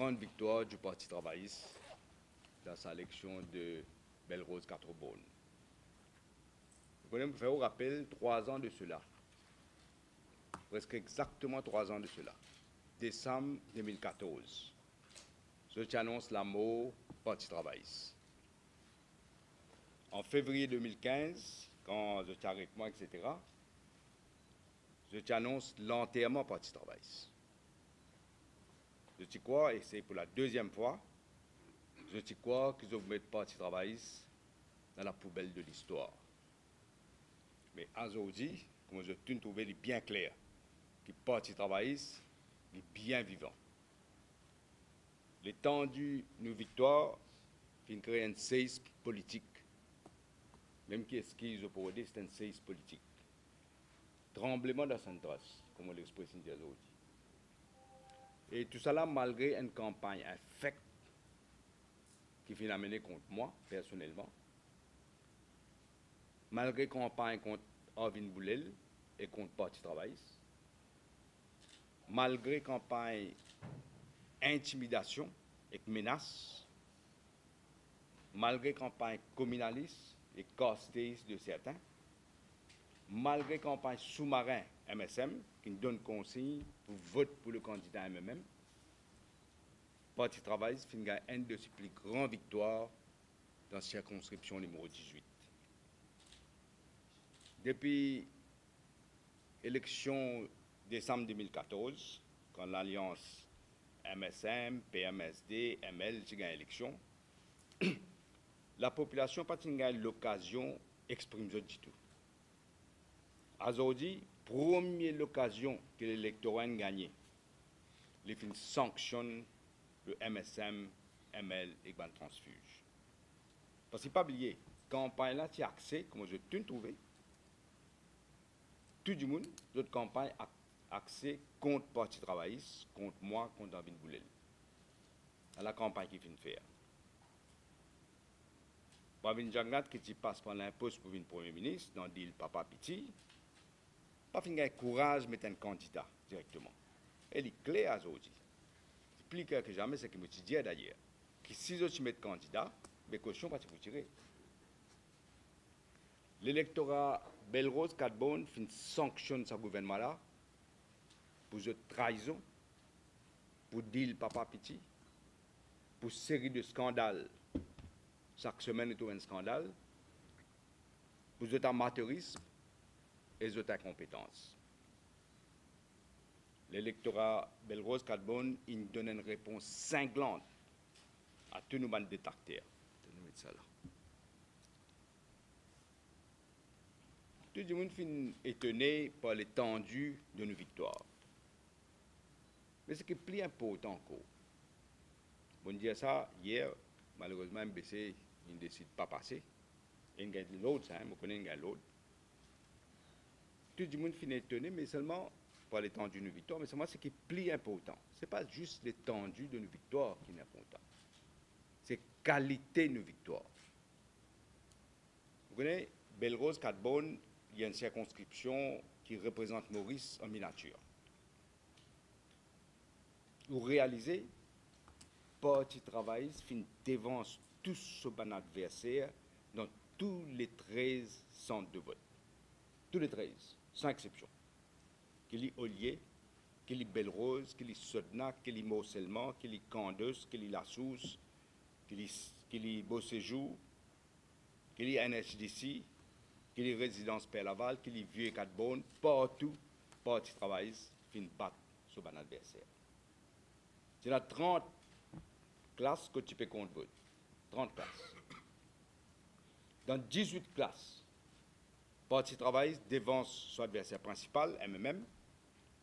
grande victoire du Parti travailliste dans sa élection de Belle-Rose Quatre-Beaune. Je voulais me faire au rappel 3 ans de cela, presque exactement 3 ans de cela, décembre 2014. Je t'annonce la mort du Parti travailliste. En février 2015, quand je t'arrête moi, etc., je t'annonce l'enterrement du Parti travailliste. Je te crois, et c'est pour la 2e fois, je te crois que je vais mettre le Parti travailliste dans la poubelle de l'histoire. Mais aujourd'hui, comme je t'ai trouvé bien clair, que le Parti travailliste est bien vivant. L'étendue de nos victoires fait créer un séisme politique. Même qui est-ce qu'ils ont dit, c'est un séisme politique. Tremblement de Santras, comme on l'exprime aujourd'hui. Et tout cela malgré une campagne infecte qui finit menée contre moi, personnellement, malgré campagne contre Arvin Boulel et contre le Parti travailliste, malgré campagne intimidation et menace, malgré campagne communaliste et castéiste de certains, malgré campagne sous-marin MSM qui nous donne consigne pour voter pour le candidat MMM, le Parti travailliste finit une de ses plus grandes victoires dans la circonscription numéro 18. Depuis l'élection décembre 2014, quand l'alliance MSM, PMSD, ML a gagné l'élection, la population n'a pas eu l'occasion d'exprimer ça du tout. Aujourd'hui, première occasion que l'électorat a gagné, les fins sanctionnent le MSM, ML et le transfuge. Parce qu'il ne faut pas oublier, campagne là, tu as accès, comme je t'ai trouvé, tout le monde, notre campagne a accès contre le Parti travailliste, contre moi, contre Arvin Boulel. À la campagne qu'il vient de faire. Pravin Jagnat, qui passe par l'impôt pour une Premier ministre, dans le deal Papa Piti, pas fin courage de mettre un candidat directement. Elle est claire aujourd'hui. C'est plus clair que jamais, c'est ce que je me dis d'ailleurs. Que si je mets candidat, mes cautions ne vont pas tirer. L'électorat Belle-Rose Quatre-Beaune sanctionne ce gouvernement-là pour cette trahison, pour deal Papa Piti, pour série de scandales. Chaque semaine, il y a un scandale, pour cet amateurisme et cette incompétence. L'électorat Belle-Rose Quatre-Beaune, il donne une réponse cinglante à tous nos bandes détracteurs. Tout le monde est étonné par l'étendue de nos victoires. Mais ce qui est plus important encore, on dit ça hier, malheureusement, MBC ne décide pas de passer. Il y a l'autre, je connais l'autre. Tout le monde est étonné, mais seulement par l'étendue de nos victoires, mais seulement ce qui est plus important. Ce n'est pas juste l'étendue de nos victoires qui est important. C'est la qualité de nos victoires. Vous connaissez, Belle-Rose Quatre-Beaune, il y a une circonscription qui représente Maurice en miniature. Vous réalisez, Parti travailliste fin dévance tous ce bon adversaire dans tous les 13 centres de vote. Tous les 13, sans exception. Qu'il y ait Ollier, qu'il y ait Belle-Rose, qu'il y ait Sodna, qu'il y ait Morcellement, qu'il y ait Candeuse, qu'il y ait La Sousse, qu'il y ait Beau-Séjour, qu'il y ait NHDC, qu'il y ait Résidence Père-Laval, qu'il y ait Vieux-Quatre-Beaune, partout, Parti travailliste fin battre ce bon adversaire. C'est la 30 classes que tu peux compter vote. 30 classes. Dans 18 classes, Parti travailliste dévance son adversaire principal, MMM,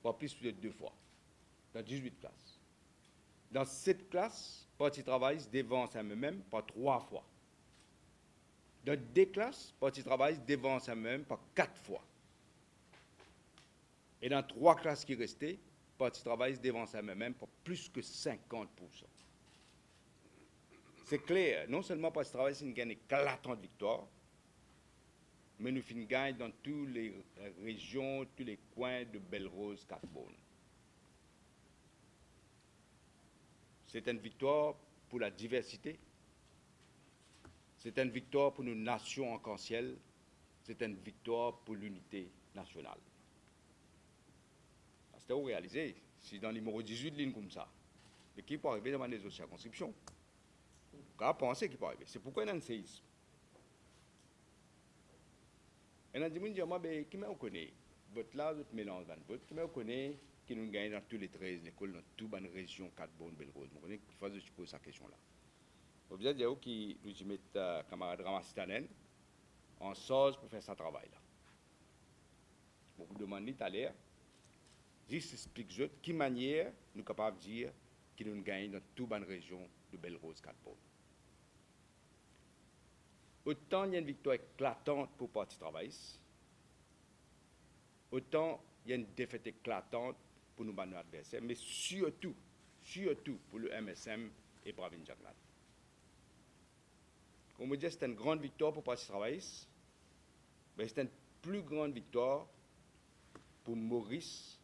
pas plus de 2 fois. Dans 18 classes. Dans 7 classes, Parti travailliste dévance MMM par 3 fois. Dans 2 classes, Parti travailliste dévance MMM par 4 fois. Et dans 3 classes qui restaient, Parti travailliste dévance MMM par plus que 50%. C'est clair, non seulement Parti travailliste a gagné une éclatante victoire, mais nous finissons gagnent dans toutes les régions, tous les coins de Belle-Rose Quatre-Beaune. C'est une victoire pour la diversité. C'est une victoire pour nos nations arc-en-ciel. C'est une victoire pour l'unité nationale. C'était où réaliser, si dans le numéro 18 lignes comme ça, mais qui peut arriver dans les autres circonscriptions. On va penser qu'il peut arriver. C'est pourquoi il y a un séisme. Et on a dit, qui me connaît? Votre là, votre mélange dans le vote, qui me connaît, qui nous gagne dans tous les 13 écoles, dans toute la région, 4 bonnes, belles roses. Je connais qu'il faut que je pose cette question-là. Vous avez dit qui nous mettent camarade Ramastanen en sauce pour faire ce travail-là. Je vous demande tout à l'heure, juste explique-je de quelle manière nous sommes capables de dire que nous gagnons dans toute la région de Belle Rose 4 bonnes. Autant il y a une victoire éclatante pour le Parti travailliste, autant il y a une défaite éclatante pour nos adversaires, mais surtout pour le MSM et Pravin Jagnat. Comme on dit, c'est une grande victoire pour le Parti travailliste, mais c'est une plus grande victoire pour Maurice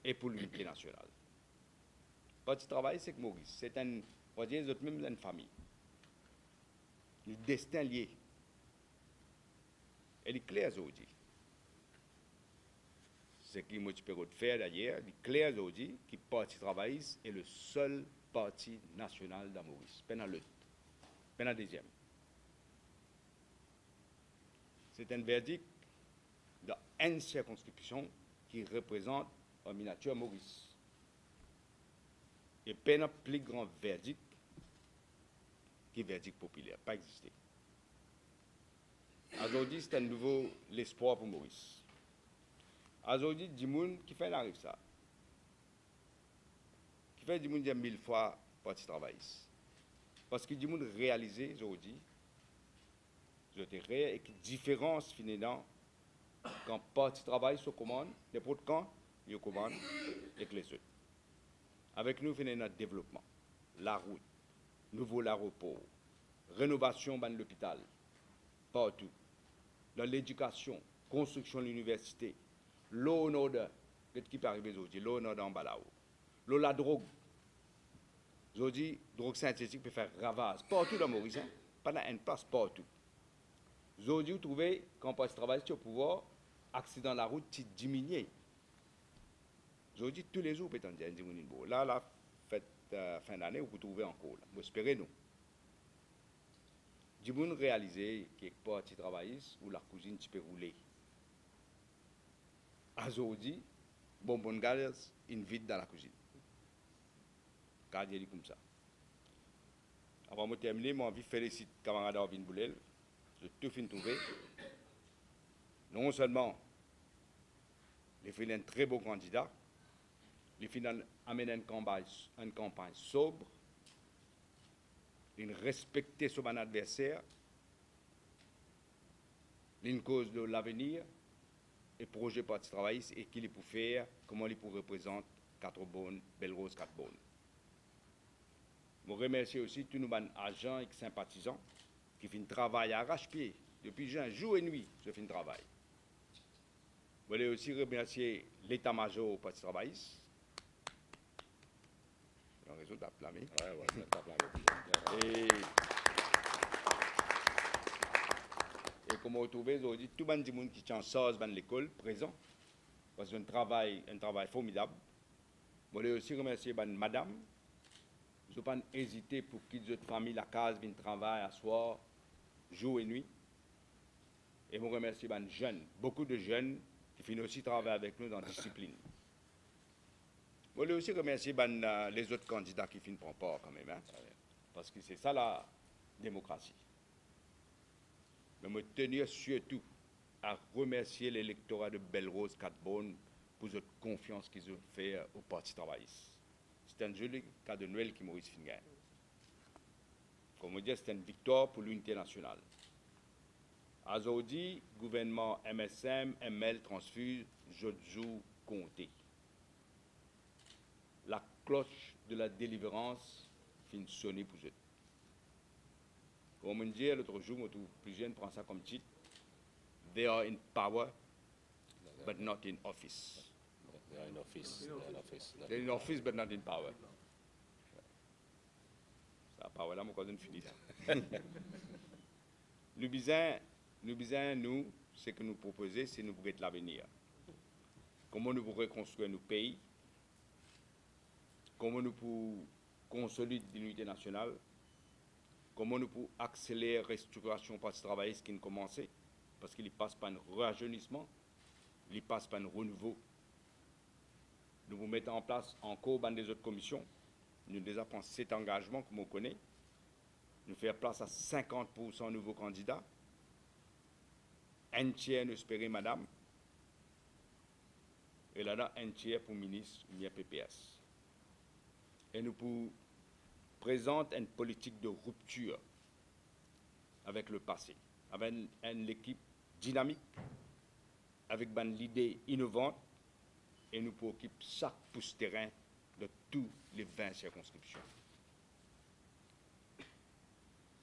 et pour l'unité nationale. Le Parti travailliste, c'est que Maurice, c'est un, on va dire, même une famille. Le destin lié. Elle est claire aujourd'hui. Ce qui m'a peux faire d'ailleurs, il est clair aujourd'hui que le Parti travailliste est le seul parti national dans Maurice. Pendant le deuxième. C'est un verdict dans une circonscription qui représente en miniature Maurice. Et pendant plus grand verdict qui est verdict populaire, pas existé. Aujourd'hui, c'est un nouveau l'espoir pour Maurice. Aujourd'hui, Dimoun, qui fait l'arrive ça? Qui fait Dimoun dire 1000 fois Parti travailliste? Parce que Dimoun réalisé aujourd'hui, et que différence finalement, quand Parti travail se commande, n'importe quand, il commande avec les autres. Avec nous, finalement, notre développement, la route, nouveau l'aéroport, rénovation de l'hôpital, partout. Dans l'éducation, construction de l'université, l'eau en ordre, qui peut arriver aujourd'hui, l'eau en ordre en Balao. L'eau, la drogue. Aujourd'hui, drogue synthétique peut faire ravage. Partout dans Maurice, hein? Pas dans une place, partout. Aujourd'hui, vous trouvez, quand on passe travail sur le pouvoir, accident de la route, tu diminues. Aujourd'hui, tous les jours, peut-on dire, là, la fête fin d'année, vous trouvez encore. Vous espérez, nous. Du monde réalisé quelque part tu travailles où la cuisine tu peux rouler. Aujourd'hui, bonbon gaz invite dans la cuisine. Car il dit comme ça. Avant de terminer, j'ai envie de féliciter camarade Arvin Boulel. J'ai tout fini trouvé. Non seulement il fait un très beau candidat, il fait amener une campagne sobre, il respecte son adversaire, une cause de l'avenir et projet Parti travailliste et qu'il peut faire, comment il peut représenter 4 bonnes, Belle Rose 4 bonnes. Je remercie aussi tous nos agents et sympathisants qui font un travail à arrache-pied. Depuis jour et nuit, je fais un travail. Je voulais aussi remercier l'état-major au Parti travailliste. Il y a raison d'applaudir. Et comme vous trouvez aujourd'hui, tout le monde qui est en sauce dans l'école, présent, parce que c'est un travail formidable. Je voulais aussi remercier madame. Je ne vais pas hésiter pour qu'ils autres familles, la case, viennent travailler à soir, jour et nuit. Et je remercie les jeunes, beaucoup de jeunes qui finissent aussi travailler avec nous dans la discipline. Je voulais aussi remercier les autres candidats qui finissent prendre part quand même, hein, parce que c'est ça la démocratie. Mais je tenir surtout à remercier l'électorat de Belle Rose 4 bonnes pour cette confiance qu'ils ont fait au Parti travailliste. C'est un joli cas de Noël qui Maurice Fingain. Comme on dit, c'est une victoire pour l'unité nationale. Aujourd'hui, gouvernement MSM, ML, transfuse, Jodjou, Comté. La cloche de la délivrance finit sonner pour eux. Comme on dit l'autre jour, je trouve plus jeune prend ça comme titre. They are in power, but not in office. They are in office. They're in office, but not in power. parole là, mon cousin finit. Nous besoin, nous, ce que nous proposons, c'est nous pour l'avenir. Comment nous pouvons reconstruire nos pays, comment nous pouvons consolider l'unité nationale, comment nous pouvons accélérer la restructuration par ce travail qui a commencé, parce qu'il passe par un rajeunissement, il passe par un renouveau. Nous vous mettons en place encore dans des autres commissions. Nous déjà prenons cet engagement, comme on connaît. Nous faisons place à 50% de nouveaux candidats. Un tiers, nous espérons, madame. Et là, un tiers pour ministre ou bien PPS. Et nous présentons une politique de rupture avec le passé, avec une équipe dynamique, avec une idée innovante, et nous pour occuper chaque pouce terrain de tous les 20 circonscriptions.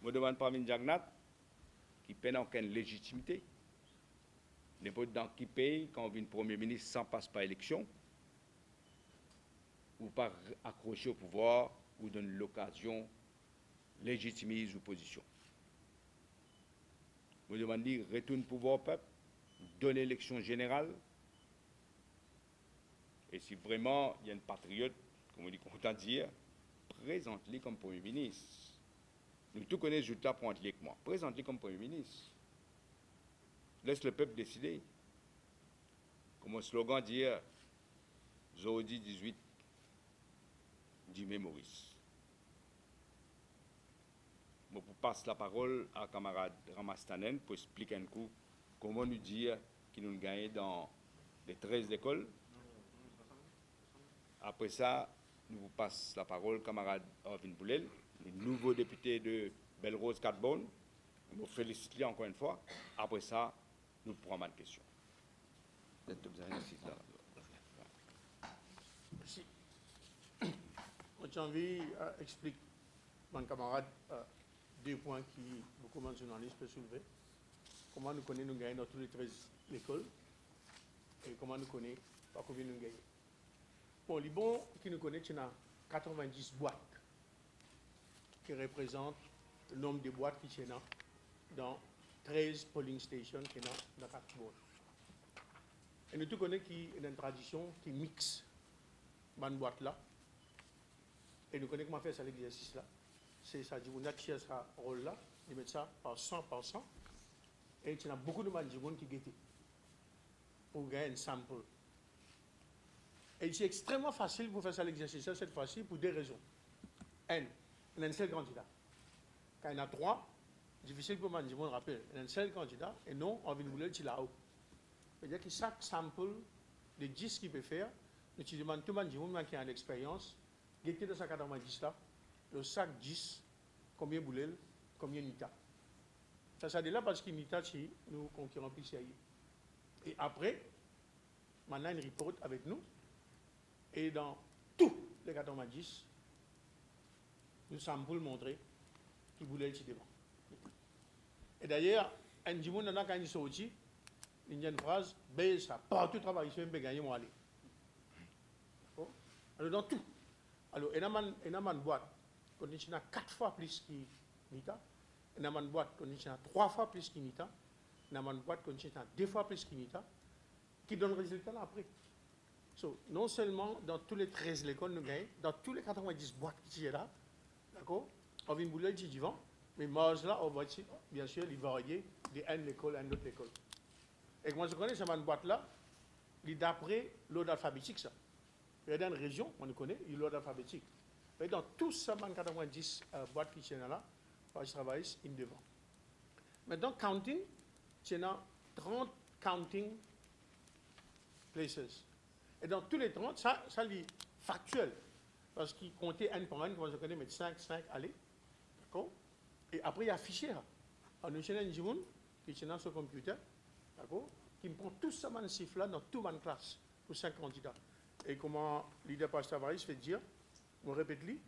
Je me demande parmi Jagnat, qui peine aucune légitimité, n'importe dans qui pays, quand on vient Premier ministre sans passe par élection, ou par accrocher au pouvoir, ou donne l'occasion, légitimise l'opposition. Je me demande, retourne pouvoir au peuple, donne l'élection générale, et si vraiment il y a une patriote, comme on dit content de dire, présente-le comme Premier ministre. Nous tous connaissons Jouta pour entrer avec moi. Présente-le comme Premier ministre. Laisse le peuple décider. Comme un slogan dit, Zodi 18, Jimé Maurice. Je passe la parole à camarade Ramastanen pour expliquer un coup comment nous dire qu'il nous gagne dans les 13 écoles. Après ça, nous vous passe la parole, camarade Arvin Boulel, le nouveau député de Belle-Rose Catbone. Nous félicitons encore une fois. Après ça, nous pourrons une question. Merci. J'ai envie d'expliquer, mon camarade, deux points qui beaucoup de journalistes peuvent soulever. Comment nous connaissons nous gagner dans tous les 13 écoles et comment nous connaissons pas combien nous gagnons. Bon, les bons qui nous connaissent, il y a 90 boîtes qui représentent le nombre de boîtes qui sont dans 13 polling stations qui sont dans 4 boîtes. Et nous tous connaissons qu'il y a une tradition qui mixe cette boîte-là. Et nous connaissons comment faire cet exercice-là. C'est ça, on a tiré ce rôle-là, de mettre ça par 100%. Et il y a beaucoup de gens qui guettent pour gagner un sample. Et c'est extrêmement facile pour faire ça l'exercice cette fois-ci pour deux raisons. Un, il y a un seul candidat. Quand il y en a trois, difficile pour moi de rappeler. Il y a un seul candidat et non, on vient de vouloir le là-haut. C'est-à-dire que chaque sample de 10 qu'il peut faire, nous te demandons tout le monde qui a l'expérience, qui était dans 190 là, le sac 10, combien boulel, combien nita. Ça c'est là parce que nita, c'est nous concurrents PCI. Et après, maintenant, il report avec nous. Et dans tous les 90, nous sommes pour le montrer qui voulait le devant. Et d'ailleurs, un petit monde quand il sorti, il y a une phrase, ben ça, partout travail, il fait gagner mon aller. Alors dans tout. Alors, il y a une boîte, qu'on a 4 fois plus que Nita. Il y a une boîte, qu'on a 3 fois plus que Nita. Il y a une boîte, qu'on a 2 fois plus que Nita, qui donne le résultat là après. So, non seulement dans tous les 13 écoles, nous gagnons, dans tous les 90 boîtes qui sont là, d'accord, on vient bouler du divan, mais marge là, on va bien sûr les varier d'une école à une autre école. Et moi, je connais cette boîte-là, il est d'après l'ordre alphabétique, ça. Il y a dans une région, on le connaît, il y a l'ordre alphabétique. Et dans tous ces 90 boîtes qui sont là, je travaille in devant. Maintenant, counting, il y a 30 counting places. Et dans tous les 30, ça est factuel. Parce qu'il comptait un par un, comme je connais, mettre 5, allez. D'accord? Et après, il y a un fichier. On a un gens qui est dans ce computer, d'accord? Qui me prend tout ce chiffre-là dans toute ma classe pour 5 candidats. Et comment l'idée par Tavares fait dire, on répète lui,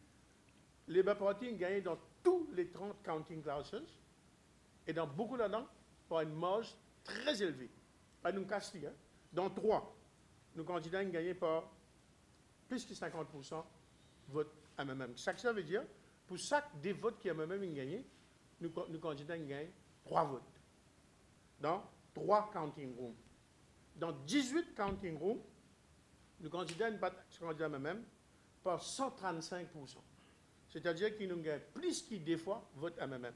les Baparati gagnent dans tous les 30 counting classes et dans beaucoup là-dedans, par une marge très élevée. Pas nous casse hein? Dans 3. Nos candidats ont gagné par plus que 50% vote MMM. Ça veut dire, pour chaque des votes qui a même gagné, nous candidats gagnent 3 votes. Dans 3 counting rooms. Dans 18 counting rooms, nous candidats battent ce candidat même par 135%. C'est-à-dire qu'ils nous gagnent plus qu'ils des fois votent MMM.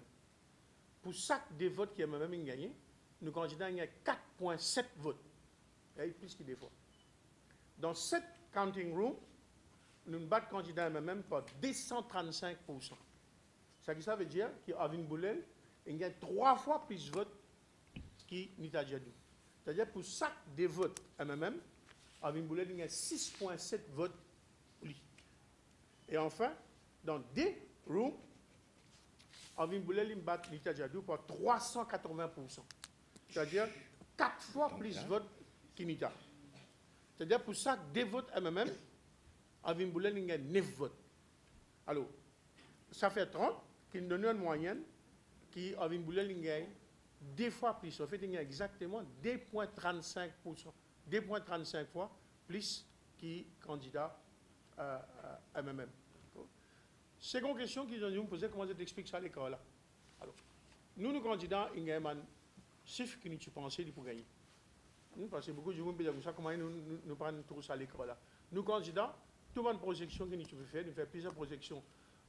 Pour chaque des votes qui a même gagné, nous candidats gagnent 4,7 votes. Et plus qu'ils des fois. Dans 7 counting rooms, nous battons candidat MMM par 235%. Ça veut dire qu'Avin Boulel, il gagne 3 fois plus de votes qui Nita Djadou. C'est-à-dire pour chaque des votes MMM, Avin Boulel il gagne 6,7 votes pour lui. Et enfin, dans des rooms, Avin Boulel il bat Nita Djadou par 380%. C'est-à-dire 4 fois plus de votes que Nita. C'est-à-dire pour chaque des votes MMM, Avin Boulel il gagne 9 votes. Alors, ça fait 30, qui nous donne une moyenne, qui Avin Boulel il gagne 2 fois plus. En fait, il y a exactement 2,35%. 2,35 fois plus qui candidat à MMM. Seconde question qu'ils ont dû me poser, comment je t'explique ça à l'école là? Alors, nous candidats, il y a un chiffre que nous pensons pour gagner. Nous pensons beaucoup de gens qui disent comment nous prenons tout ça à l'école là. Nous candidats, toute une projection que nous pouvons faire, nous faisons plusieurs projections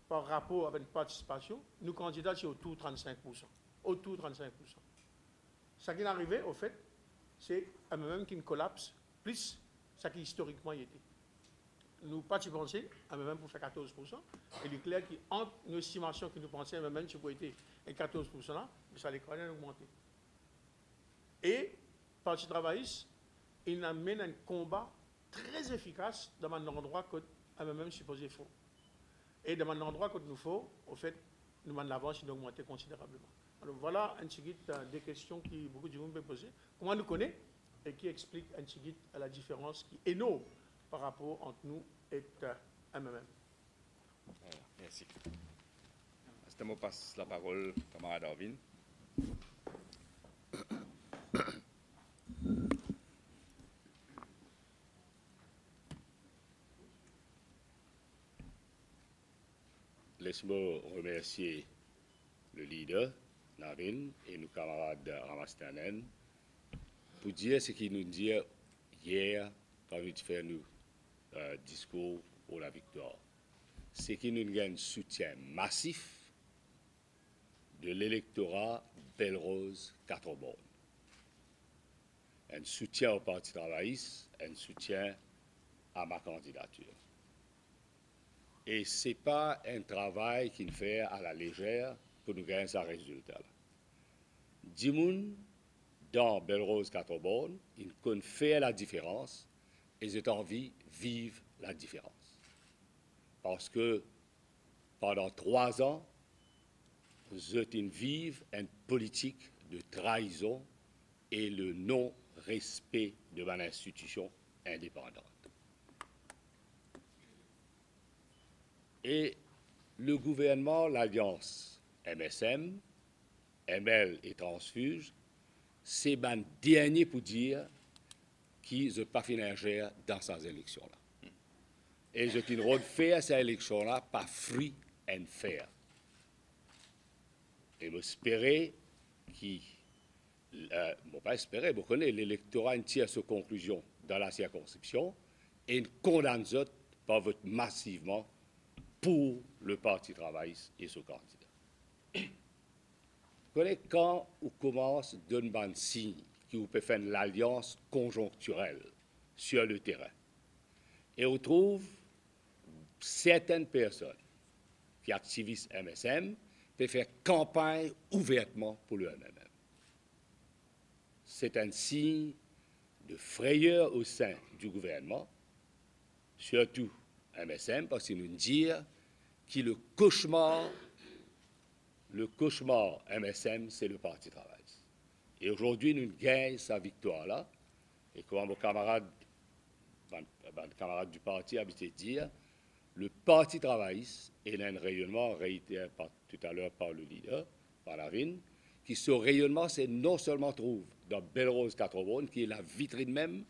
par rapport à une participation, nous candidats c'est autour de 35%. Autour de 35%. Ce qui est arrivé, au fait, c'est MMM qui collapse plus ce qui historiquement y était. Nous pas y penser, MMM pour faire 14%, et il est clair qu'entre nos estimations que nous pensions, MMM qui pour être 14% là, ça les connaît augmenter. Et, Parti travailliste, il amène un combat très efficace dans un endroit que MMM supposé faux. Et dans un endroit que nous faut, au fait, nous avons l'avance d'augmenter considérablement. Alors voilà un petit guide des questions que beaucoup de gens peuvent poser. Comment nous connaît et qui explique un petit guide à la différence qui est énorme par rapport entre nous et MMM. Merci. À ce moment, passe la parole au camarade Arvin. Laisse-moi remercier le leader, Narine, et nos camarades Ramastanen, pour dire ce qu'ils nous disent hier quand nous faisons nos discours pour la victoire. C'est qu'ils nous gagnent un soutien massif de l'électorat Belle-Rose 4 bornes. Un soutien au Parti travailliste, un soutien à ma candidature. Et ce n'est pas un travail qu'il fait à la légère pour nous gagner ce résultat. Dimoun, dans Belle-Rose 4 bornes, ils connaissent faire la différence et ils ont envie de vivre la différence. Parce que pendant 3 ans, ils vivent une politique de trahison et le non-respect de une institution indépendante. Et le gouvernement, l'alliance MSM, ML et Transfuge, c'est un dernier pour dire qu'ils n'ont pas fini dans ces élections-là. Et je tiens de faire ces élections-là par free and fair. Et j'espère pas espérer, vous connaissez, l'électorat tire sa conclusion dans la circonscription et condamne par vote massivement pour le Parti travailliste et son candidat. Vous connaissez quand on commence à donner un signe qui vous peut faire l'alliance conjoncturelle sur le terrain. Et on trouve certaines personnes qui activisent MSM peuvent faire campagne ouvertement pour le MMM. C'est un signe de frayeur au sein du gouvernement, surtout MSM, parce qu'il nous dit que le cauchemar MSM, c'est le Parti travailliste. Et aujourd'hui, nous gagnons sa victoire-là. Et comme vos camarades du parti habitaient dire, le Parti travailliste est un rayonnement réitéré tout à l'heure par le leader, par Lavigne, qui ce rayonnement, c'est non seulement trouve dans Belle-Rose 4 bornes, qui est la vitrine même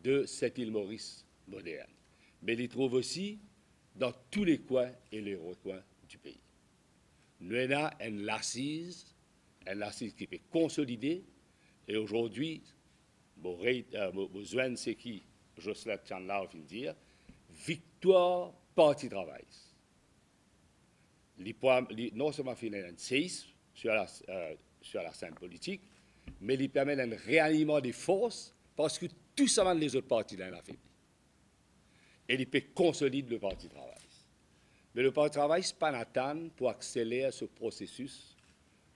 de cette île Maurice moderne, mais il trouve aussi dans tous les coins et les recoins du pays. Nous avons une assise qui peut consolider, et aujourd'hui, besoin de ce qui, Jocelyn Chandler vient de dire, victoire parti travail. Non seulement finir un séisme sur la scène politique, mais il permet un réalignement des forces parce que tout ça, les autres partis l'ont affaibli. Et il peut consolider le parti travail. Mais le parti travail, ce n'est pas Nathan pour accélérer ce processus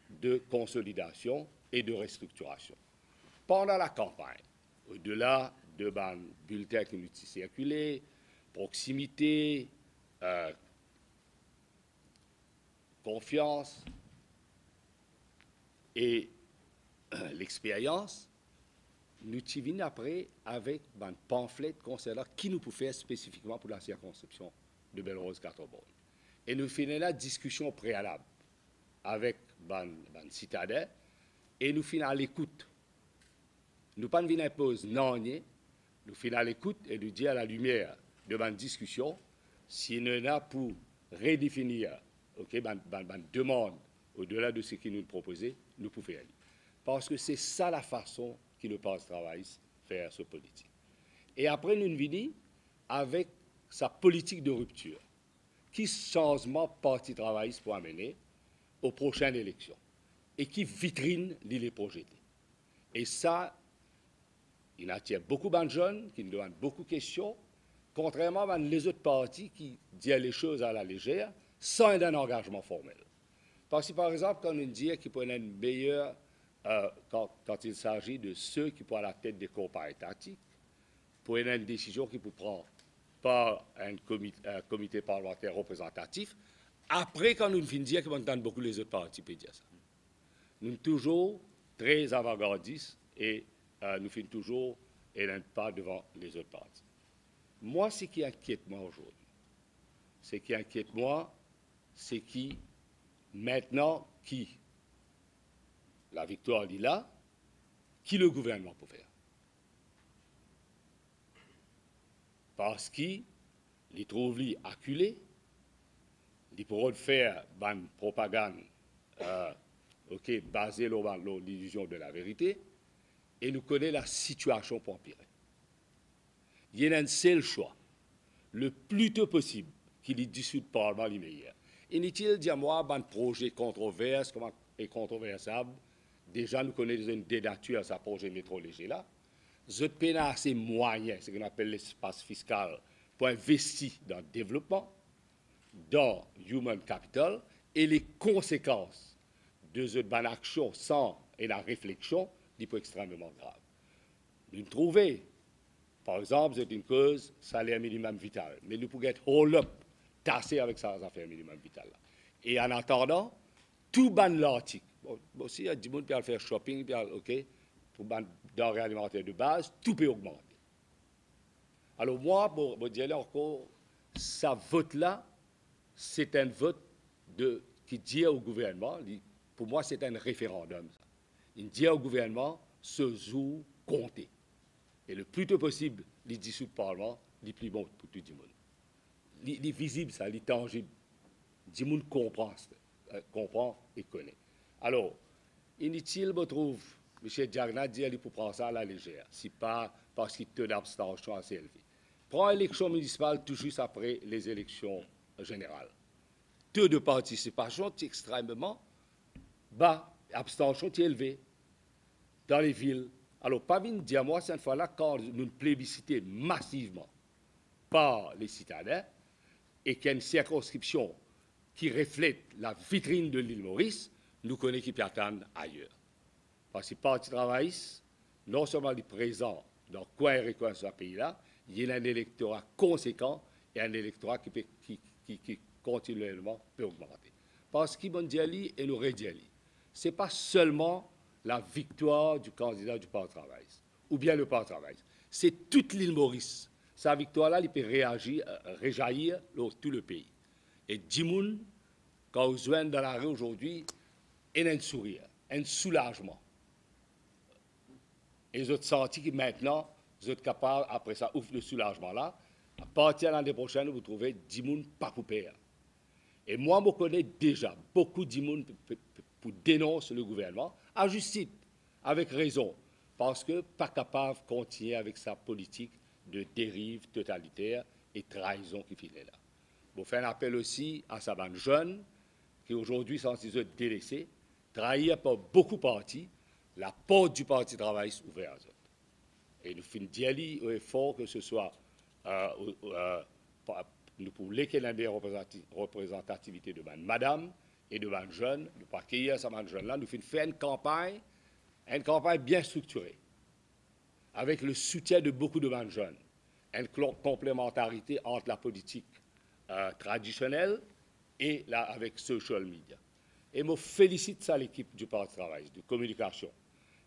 de consolidation et de restructuration. Pendant la campagne, au-delà de bulletins qui nous circulé, proximité, confiance et l'expérience, nous venons après avec un pamphlet concernant qui nous peut faire spécifiquement pour la circonscription de Belle-Rose-Catherborn. Et nous finissons la discussion préalable avec les citadins et nous finissons à l'écoute. Nous ne pas venir imposer non, nous finissons à l'écoute et nous dire à la lumière de la discussion si nous avons pour redéfinir demande au-delà de ce qui nous proposait, nous pouvons aller. Parce que c'est ça la façon que le parti travail faire ce politique. Et après, nous venons avec sa politique de rupture. Qui changement parti travail pour amener aux prochaines élections et qui vitrine les projetés. Et ça, il attire beaucoup de jeunes qui nous demandent beaucoup de questions, contrairement à les autres partis qui disent les choses à la légère sans un engagement formel. Parce que, par exemple, quand on dit qu'il peut y avoir une meilleure, quand il s'agit de ceux qui sont à la tête des corps étatiques, pour y avoir une décision qui peut prendre par un comité parlementaire représentatif, après, quand nous finissons dire qu'on entend beaucoup les autres partis dire ça. Nous sommes toujours très avant-gardistes et nous finissons toujours et n'êtes pas devant les autres partis. Moi, ce qui inquiète moi aujourd'hui, c'est qui, maintenant, qui, la victoire est là, qui le gouvernement peut faire. Parce qu'il trouve lui acculé, il pourra faire une propagande basée sur l'illusion de la vérité, et nous connaissons la situation pour empirer. Il y a un seul choix, le plus tôt possible, qu'il est dissout le Parlement l'immédiat. Inutile de dire, moi, un projet controversé, comment est controversable, déjà nous connaissons une dédature à ce projet métro léger là. Je peine assez moyens, ce qu'on appelle l'espace fiscal, pour investir dans le développement, dans human capital, et les conséquences de cette bonne action sans et la réflexion, sont extrêmement graves. Nous trouvons, par exemple, c'est une cause salaire minimum vital, mais nous pouvons être hold-up, tassé avec ça, affaire minimum vital. Et en attendant, tout ban l'article. Bon, aussi, il y a des gens qui peuvent faire shopping, pour ban denrées alimentaires de base, tout peut augmenter. Alors moi, pour dire encore, ça vote-là, c'est un vote qui dit au gouvernement, pour moi c'est un référendum. Ça. Il dit au gouvernement, ce jour compter. Et le plus tôt possible, les dissous de Parlement, les plus bons pour tout le monde. Il est visible, ça, il est tangible. Tout le monde comprend et connaît. Alors, inutile, je trouve, M. Diagna dit qu'il faut prendre ça à la légère. Ce n'est pas parce qu'il y a une abstention assez élevée. Prends l'élection municipale tout juste après les élections générales. Taux de participation est extrêmement bas, abstention est élevée dans les villes. Alors, pas bien dire moi, cette fois-là, quand nous plébiscitons massivement par les citadins et qu'il y a une circonscription qui reflète la vitrine de l'île Maurice, nous connaissons qui peut attendre ailleurs. Parce que le Parti travailliste, non seulement il est présent dans coin et recoin de ce pays-là, il y a un électorat conséquent et un électorat qui continuellement peut augmenter. Parce qu'il y a et nous redit, ce n'est pas seulement la victoire du candidat du Parti travailliste, ou bien le Parti travailliste, c'est toute l'île Maurice. Sa victoire-là, il peut réjaillir tout le pays. Et Dimoun, quand vous joignez dans la rue aujourd'hui, il y a un sourire, un soulagement. Et vous avez senti que maintenant, vous êtes capable, après ça, ouvre le soulagement-là, à partir de l'année prochaine, vous trouvez 10 personnes pas pour perdre. Et moi, je connais déjà beaucoup de monde pour dénoncer le gouvernement, à juste titre, avec raison, parce que pas capable de continuer avec sa politique de dérive totalitaire et trahison qui finit là. Je fais un appel aussi à sa bande jeune, qui aujourd'hui sont délaissés, trahis par beaucoup de partis, la porte du Parti travailliste ouverte à eux. Et nous faisons dialogue au effort que ce soit pour lesquels des représentativités de madame et de jeunes, nous pas accueillir ces jeunes-là, nous faisons faire une campagne bien structurée, avec le soutien de beaucoup de jeunes, une complémentarité entre la politique traditionnelle et avec social media. Et je félicite ça l'équipe du Parti travailliste, de communication,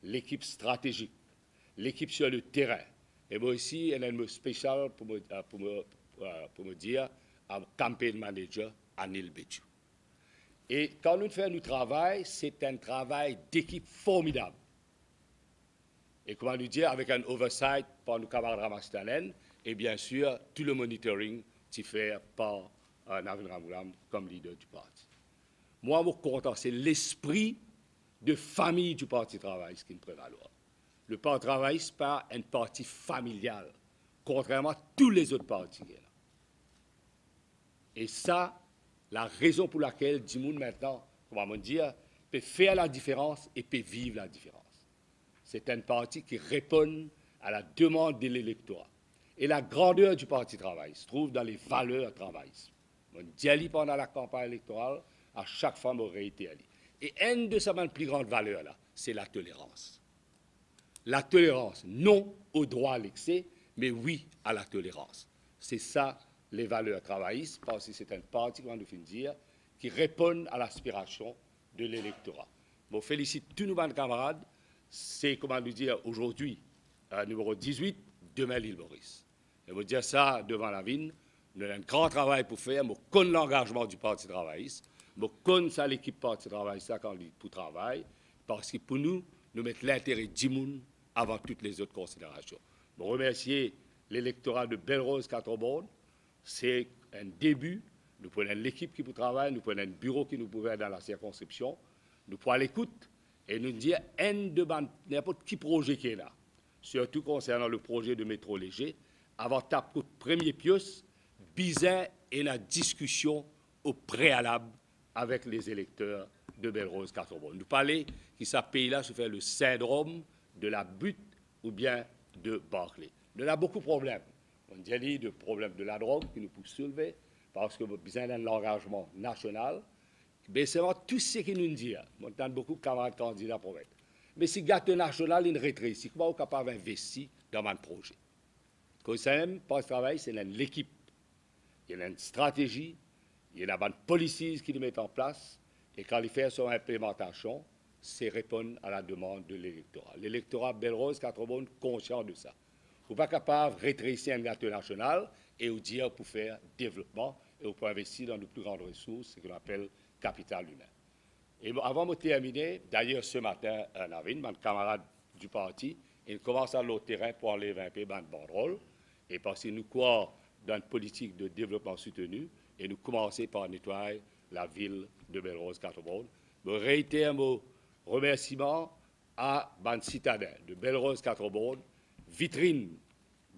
l'équipe stratégique, l'équipe sur le terrain. Et moi aussi, un mot spécial pour me dire à campaign manager Anil Bétu. Et quand nous faisons notre travail, c'est un travail d'équipe formidable. Et comment nous dire, avec un oversight par nos camarades Ramastanen, et bien sûr, tout le monitoring qui fait par Navin Ramgoulam comme leader du parti. Moi, je suis content, c'est l'esprit de famille du Parti travailliste qui me prévaut. Le Parti travailliste n'est pas un parti familial, contrairement à tous les autres partis. Et ça, la raison pour laquelle Dimoun maintenant, comment me dire, peut faire la différence et peut vivre la différence. C'est un parti qui répond à la demande de l'électorat. Et la grandeur du Parti travailliste se trouve dans les valeurs travaillistes. On dit pendant la campagne électorale, à chaque fois, on réitère. Et une de ces plus grandes valeurs-là, c'est la tolérance. La tolérance, non au droit à l'excès, mais oui à la tolérance. C'est ça, les valeurs travaillistes, parce que c'est un parti, comme nous finissons de dire, qui répond à l'aspiration de l'électorat. Je félicite tous nos camarades. C'est, comment nous dire, aujourd'hui, numéro 18, demain l'île Maurice. Et je veux dire ça devant la ville. Nous avons un grand travail pour faire. Je connais l'engagement du Parti travailliste. Je connais ça, l'équipe Parti travailliste, ça, quand on dit pour travail. Parce que pour nous, nous mettons l'intérêt du monde avant toutes les autres considérations. Je remercie l'électorat de Belle-Rose 4 C'est un début. Nous prenons l'équipe qui peut travailler, nous prenons un bureau qui nous pouvait dans la circonscription. Nous prenons l'écoute et nous disons n'importe qui projet qui est là, surtout concernant le projet de métro léger, avant de taper le premier pioche, bizarre et la discussion au préalable avec les électeurs de Belle-Rose 4. Nous parlons que ce pays-là se fait le syndrome de la butte ou bien de Barclay. Nous avons beaucoup de problèmes. On dit de problèmes de la drogue qui nous poussent soulever parce que nous avons besoin d'un engagement national. Mais c'est vraiment tout ce qui nous dit. On entend beaucoup de camarades candidats pour être. Mais si le gâteau national est rétréci, comment on est capable d'investir dans un projet? Quand ça aime, pas le travail, c'est l'équipe. Il y a une stratégie, il y a une policy qui nous met en place, et quand ils font son implémentation, c'est répondre à la demande de l'électorat. L'électorat Belle-Rose 4 conscient de ça. Vous n'êtes pas capable de rétrécir un gâteau national et vous dire pour faire développement et pour investir dans de plus grandes ressources, ce qu'on appelle capital humain. Et avant de terminer, d'ailleurs ce matin, Navin, mon camarade du parti, il commence à l'autre terrain pour enlever un peu de banderole, et parce que nous croyons dans une politique de développement soutenu, et nous commençons par nettoyer la ville de Belle-Rose 4. Je réitère mon remerciement à ban citadin de Belle-Rose 4, vitrine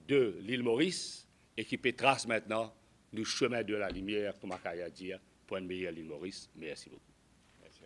de l'île Maurice, et qui trace maintenant le chemin de la lumière, comme Akaya dit, pour une meilleure l'île Maurice. Merci beaucoup. Merci.